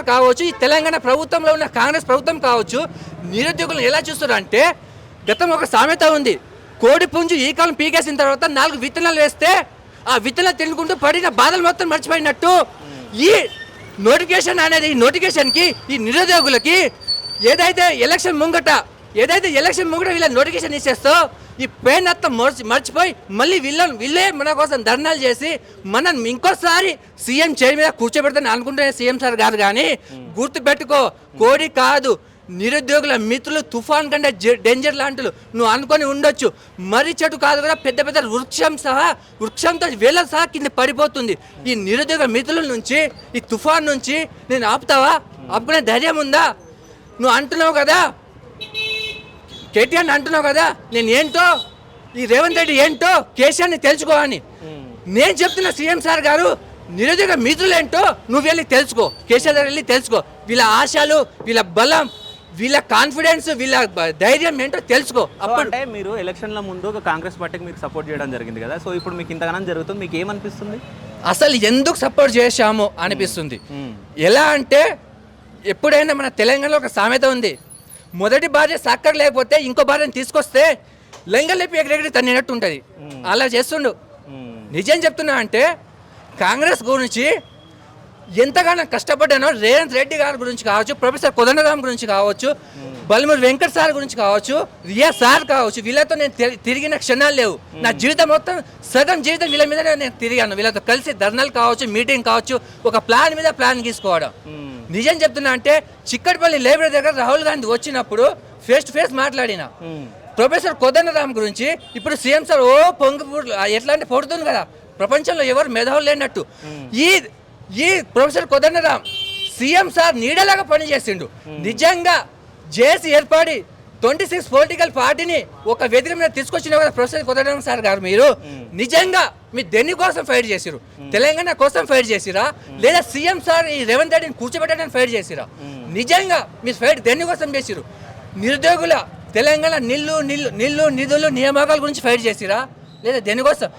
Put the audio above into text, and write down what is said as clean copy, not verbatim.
కేసీఆర్ కావచ్చు, ఈ తెలంగాణ ప్రభుత్వంలో ఉన్న కాంగ్రెస్ ప్రభుత్వం కావచ్చు, నిరుద్యోగులను ఎలా చూస్తారు అంటే, గతం ఒక సామెత ఉంది, కోడి పుంజు ఈ కాలం పీకేసిన తర్వాత 4 విత్తనాలు వేస్తే ఆ విత్తనాలు తినుకుంటూ పడిన బాధలు మొత్తం మర్చిపోయినట్టు ఈ నోటిఫికేషన్ అనేది, ఈ నోటిఫికేషన్కి ఈ నిరుద్యోగులకి ఏదైతే ఎలక్షన్ ముంగట వీళ్ళ నోటిఫికేషన్ ఇచ్చేస్తో ఈ పెయిన్ అంతా మర్చిపోయి మళ్ళీ వీళ్ళే మన కోసం ధర్నాలు చేసి మనం ఇంకోసారి సీఎం చైర్ మీద కూర్చోబెడతాను అనుకుంటే సీఎం సార్ గారు, కానీ గుర్తుపెట్టుకో, కోడి కాదు, నిరుద్యోగుల మిత్రులు తుఫాన్ కంటే డేంజర్ లాంటిలు నువ్వు అనుకొని ఉండొచ్చు. మర్రి చెట్టు కాదు కూడా పెద్ద పెద్ద వృక్షంతో వేళ్ళ సహా కింద పడిపోతుంది. ఈ నిరుద్యోగ మిత్రుల నుంచి, ఈ తుఫాన్ నుంచి నేను ఆపుతావా? ఆపుకునే ధైర్యం ఉందా? నువ్వు అంటున్నావు కదా, కేటీఆర్ అంటున్నావు కదా, నేను ఏంటో, ఈ రేవంత్ రెడ్డి ఏంటో కేసీఆర్ని తెలుసుకో అని. నేను చెప్తున్నా సీఎం సార్ గారు, నిరుద్యోగ మిత్రులు ఏంటో నువ్వు వెళ్ళి తెలుసుకో, కేసీఆర్ దగ్గర వెళ్ళి తెలుసుకో. వీళ్ళ ఆశలు, వీళ్ళ బలం, వీళ్ళ కాన్ఫిడెన్స్, వీళ్ళ ధైర్యం ఏంటో తెలుసుకో. అప్పుడంటే మీరు ఎలక్షన్ల ముందు కాంగ్రెస్ పార్టీకి మీకు సపోర్ట్ చేయడం జరిగింది కదా, సో ఇప్పుడు మీకు ఇంతగానం జరుగుతుంది, మీకు ఏమనిపిస్తుంది? అసలు ఎందుకు సపోర్ట్ చేశాము అనిపిస్తుంది. ఎలా అంటే, ఎప్పుడైనా మన తెలంగాణలో ఒక సామెత ఉంది, మొదటి భార్య సక్కర్ లేకపోతే ఇంకో భార్యను తీసుకొస్తే లెంగలేపి ఎగరెగరి తన్నినట్టు ఉంటుంది. అలా చేస్తుండు. నిజం చెప్తున్నా అంటే, కాంగ్రెస్ గురించి ఎంతగానో కష్టపడ్డానో, రేవంత్ రెడ్డి గారి గురించి కావచ్చు, ప్రొఫెసర్ కోదండరామ్ గురించి కావచ్చు, బల్మూరి వెంకట్ సార్ గురించి కావచ్చు, రియా సార్ కావచ్చు, వీళ్ళతో నేను తిరిగిన క్షణాలు లేవు. నా జీవితం మొత్తం సగం జీవితం వీళ్ళ మీద నేను తిరిగాను. వీళ్ళతో కలిసి ధర్నాలు కావచ్చు, మీటింగ్ కావచ్చు, ఒక ప్లాన్ మీద ప్లాన్ గీసుకోవడం. నిజం చెప్తున్నా అంటే, చిక్కడపల్లి లైబ్రరీ దగ్గర రాహుల్ గాంధీ వచ్చినప్పుడు ఫేస్ టు ఫేస్ మాట్లాడిన ప్రొఫెసర్ కోదండరామ్ గురించి. ఇప్పుడు సీఎం సార్ ఎట్లా అంటే పొడుతుంది కదా, ప్రపంచంలో ఎవరు మేధావులు లేనట్టు. ఈ ప్రొఫెసర్ కోదండరామ్ సీఎం సార్ నీడలాగా పనిచేసిండు. నిజంగా జేసీ ఏర్పడి 26 పొలిటికల్ పార్టీని ఒక వేదిక మీద తీసుకొచ్చిన కదా ప్రొఫెసర్ కోదండరామ్ సార్ గారు. మీరు నిజంగా మీరు దేని కోసం ఫైట్ చేసిరు? తెలంగాణ కోసం ఫైట్ చేసిరా, లేదా సీఎం సార్ ఈ రేవంత్ రెడ్డిని కూర్చోబెట్టడానికి ఫైట్ చేసిరా? నిజంగా మీరు ఫైట్ దేని కోసం చేసిరు? నిరుద్యోగుల తెలంగాణ నిధులు నియామకాల గురించి ఫైట్ చేసిరా, లేదా దేనికోసం?